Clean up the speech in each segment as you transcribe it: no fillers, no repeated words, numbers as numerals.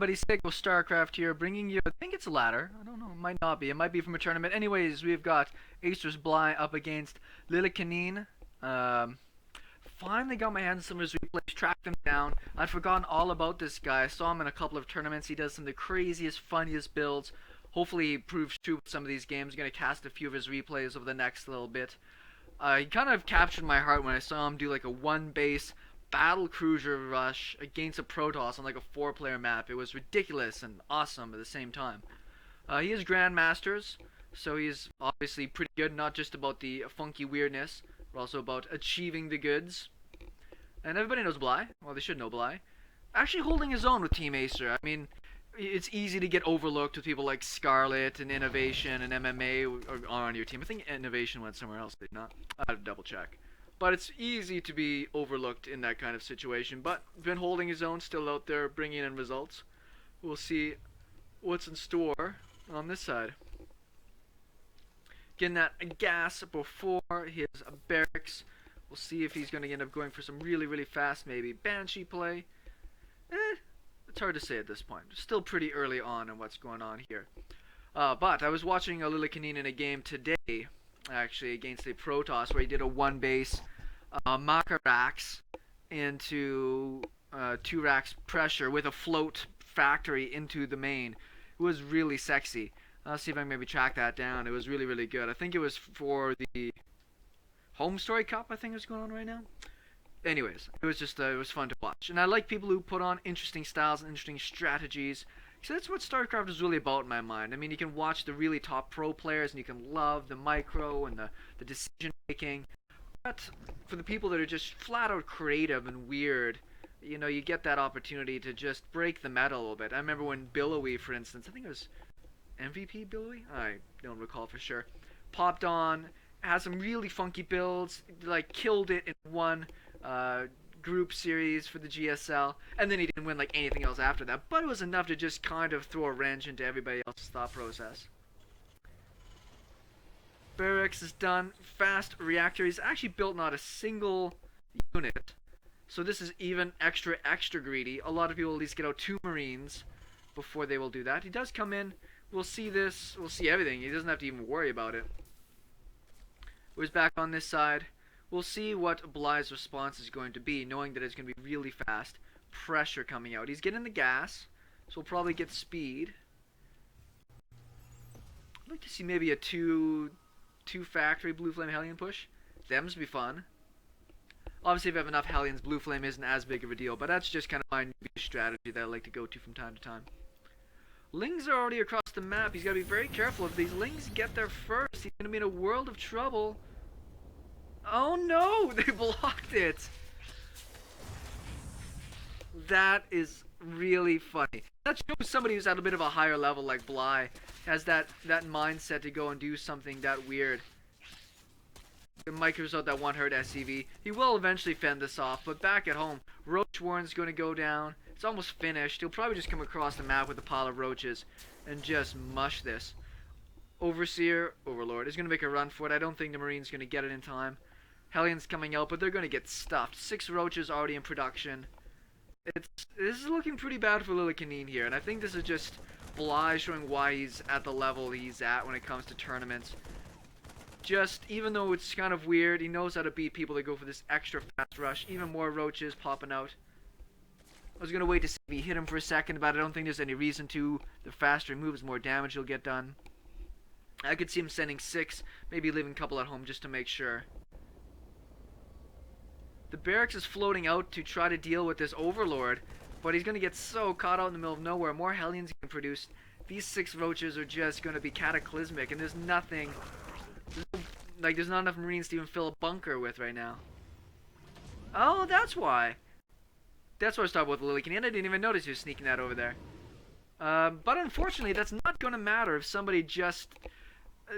everybody, SeKo Starcraft here, bringing you, I think it's a ladder, I don't know, it might not be, it might be from a tournament. Anyways, we've got Acer's Bly up against Lillekanin. Finally got my hands on some of his replays, tracked them down. I'd forgotten all about this guy. I saw him in a couple of tournaments. He does some of the craziest, funniest builds. Hopefully he proves true with some of these games. I'm going to cast a few of his replays over the next little bit. He kind of captured my heart when I saw him do like a one base battle cruiser rush against a Protoss on like a 4-player map. It was ridiculous and awesome at the same time. He is Grandmasters, so he's obviously pretty good, not just about the funky weirdness, but also about achieving the goods. And everybody knows Bly. Well, they should know Bly. Actually holding his own with Team Acer. I mean, it's easy to get overlooked with people like Scarlet and Innovation and MMA are on your team. I think Innovation went somewhere else, did not. I have to double check. But it's easy to be overlooked in that kind of situation. But been holding his own, still out there, bringing in results. We'll see what's in store on this side. Getting that gas before his barracks. We'll see if he's going to end up going for some really, really fast, maybe banshee play. It's hard to say at this point. Still pretty early on in what's going on here. But I was watching a Lillekanin in a game today, actually, against a Protoss, where he did a one base Makarax into 2 racks pressure with a float factory into the main. It was really sexy. I'll see if I can maybe track that down. It was really, really good. I think it was for the Home Story Cup, I think is going on right now. Anyways, it was just it was fun to watch. And I like people who put on interesting styles and interesting strategies. So that's what StarCraft is really about in my mind. I mean, you can watch the really top pro players and you can love the micro and the decision making. But for the people that are just flat out creative and weird, you know, you get that opportunity to just break the meta a little bit. I remember when Billowy, for instance, I think it was MVP Billowy? I don't recall for sure. Popped on, had some really funky builds, like killed it in one group series for the GSL, and then he didn't win like anything else after that, but it was enough to just kind of throw a wrench into everybody else's thought process. Barracks is done. Fast reactor. He's actually built not a single unit, so this is even extra greedy. A lot of people at least get out 2 Marines before they will do that. He does come in. We'll see this. We'll see everything. He doesn't have to even worry about it. Who's back on this side? We'll see what Bly's response is going to be, knowing that it's going to be really fast. Pressure coming out. He's getting the gas, so we'll probably get speed. I'd like to see maybe a two factory Blue Flame Hellion push. Them's be fun. Obviously, if you have enough Hellions, Blue Flame isn't as big of a deal, but that's just kind of my strategy that I like to go to from time to time. Lings are already across the map. He's got to be very careful. If these Lings get there first, he's going to be in a world of trouble. Oh no! They blocked it! That is really funny. That shows somebody who's at a bit of a higher level like Bly has that mindset to go and do something that weird. The Micro's out that 1 hurt SCV. He will eventually fend this off, but back at home, Roach Warren's going to go down. It's almost finished. He'll probably just come across the map with a pile of roaches and just mush this. Overseer, Overlord, is going to make a run for it. I don't think the Marine's going to get it in time. Hellions coming out, but they're going to get stuffed. 6 roaches already in production. This is looking pretty bad for Lillekanin here, and I think this is just Bly showing why he's at the level he's at when it comes to tournaments. Just, even though it's kind of weird, he knows how to beat people that go for this extra fast rush. Even more roaches popping out. I was going to wait to see if he hit him for a second, but I don't think there's any reason to. The faster he moves, the more damage he'll get done. I could see him sending 6, maybe leaving a couple at home just to make sure. The barracks is floating out to try to deal with this Overlord, but he's going to get so caught out in the middle of nowhere. More Hellions getting produced. These 6 roaches are just going to be cataclysmic, and there's nothing... there's not enough Marines to even fill a bunker with right now. Oh, that's why. That's why I started with Lillekanin. I didn't even notice he was sneaking that over there. But unfortunately, that's not going to matter if somebody just...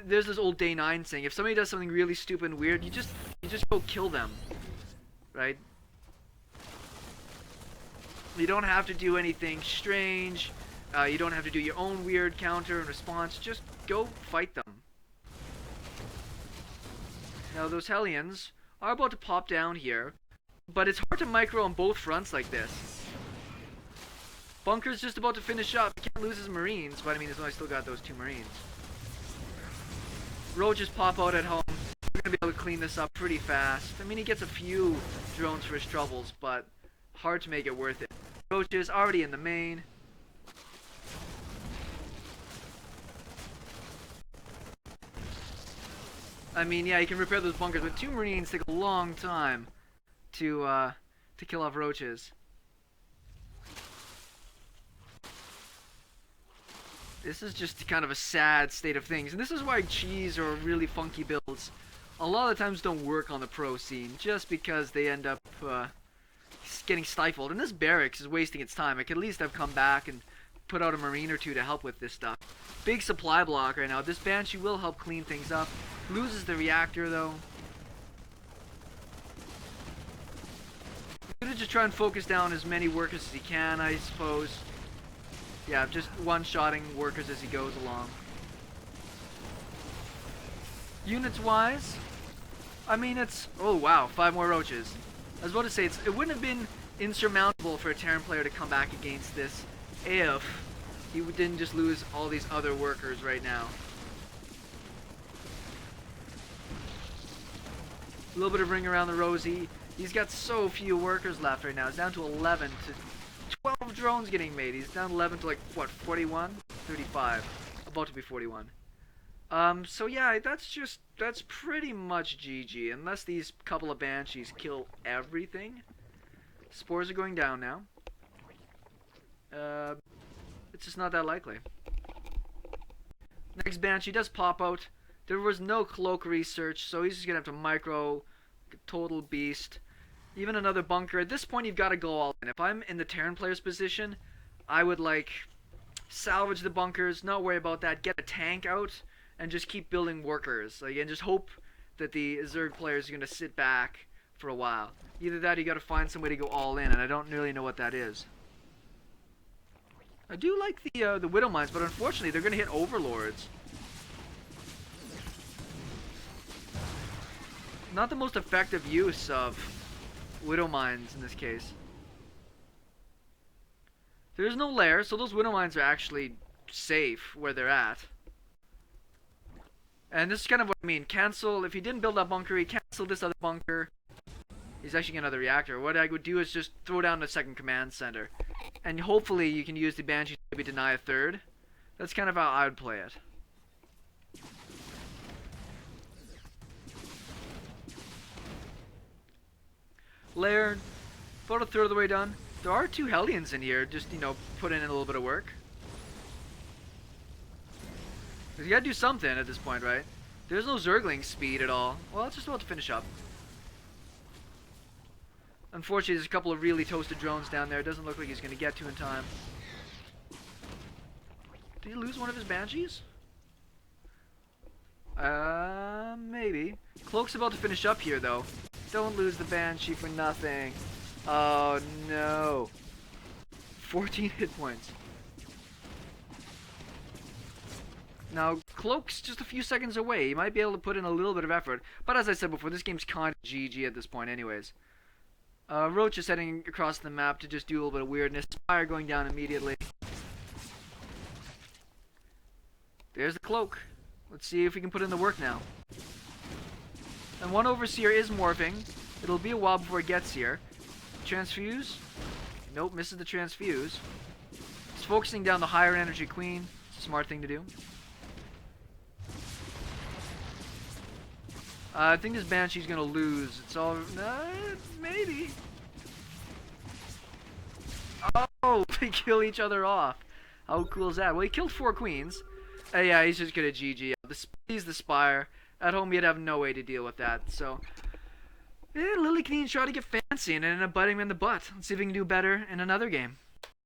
There's this old Day 9 saying, if somebody does something really stupid and weird, you just go kill them. Right? You don't have to do anything strange. You don't have to do your own weird counter and response. Just go fight them. Now those Hellions are about to pop down here, but it's hard to micro on both fronts like this. Bunker's just about to finish up. He can't lose his marines, but I mean, he's only still got those 2 marines. Roaches pop out at home. We're gonna be able to clean this up pretty fast. I mean, he gets a few drones for his troubles, but hard to make it worth it. Roaches already in the main. I mean, yeah, you can repair those bunkers, but 2 marines take a long time to kill off roaches. This is just kind of a sad state of things, and this is why cheese or really funky builds a lot of times don't work on the pro scene, just because they end up getting stifled. And this barracks is wasting its time. I could at least have come back and put out a marine or 2 to help with this stuff. Big supply block right now. This Banshee will help clean things up. Loses the reactor though. I'm gonna just try and focus down as many workers as he can, I suppose. Yeah, just one-shotting workers as he goes along. Units wise, I mean, it's, oh wow, 5 more roaches. I was about to say, it wouldn't have been insurmountable for a Terran player to come back against this if he didn't just lose all these other workers right now. A little bit of ring around the rosy. He's got so few workers left right now. It's down to 11 to 12 drones getting made. He's down 11 to like, what, 41? 35. About to be 41. So yeah, that's pretty much GG. Unless these couple of Banshees kill everything. Spores are going down now. It's just not that likely. Next Banshee does pop out. There was no cloak research, so he's just gonna have to micro, total beast. Even another bunker. At this point, you've got to go all in. If I'm in the Terran player's position, I would like salvage the bunkers, not worry about that, get a tank out, and just keep building workers. Like, and just hope that the Zerg players are gonna sit back for a while. Either that, or you got to find some way to go all in, and I don't really know what that is. I do like the Widow Mines, but unfortunately, they're gonna hit Overlords. Not the most effective use of Widow Mines in this case. There's no lair, so those Widow Mines are actually safe where they're at. And this is kind of what I mean. Cancel, if he didn't build that bunker, he cancel this other bunker. He's actually another reactor. What I would do is just throw down the second command center. And hopefully you can use the Banshee to maybe deny a third. That's kind of how I would play it. Lair, about a third of the way done. There are 2 Hellions in here, just, you know, put in a little bit of work. Because you gotta do something at this point, right? There's no Zergling speed at all. Well, it's just about to finish up. Unfortunately, there's a couple of really toasted drones down there. It doesn't look like he's gonna get to in time. Did he lose one of his Banshees? Maybe. Cloak's about to finish up here, though. Don't lose the Banshee for nothing. Oh, no. 14 hit points. Now, Cloak's just a few seconds away. He might be able to put in a little bit of effort. But as I said before, this game's kind of GG at this point anyways. Roach is heading across the map to just do a little bit of weirdness. Spire going down immediately. There's the Cloak. Let's see if we can put in the work now. And one Overseer is morphing. It'll be a while before it gets here. Transfuse? Nope, misses the transfuse. It's focusing down the higher energy Queen. It's a smart thing to do. I think this Banshee's gonna lose. It's all... maybe. Oh, they kill each other off. How cool is that? Well, he killed 4 queens. Yeah, he's just gonna GG. He's the Spire. At home, he'd have no way to deal with that. So, Lillekanin tried to get fancy and ended up biting him in the butt. Let's see if we can do better in another game.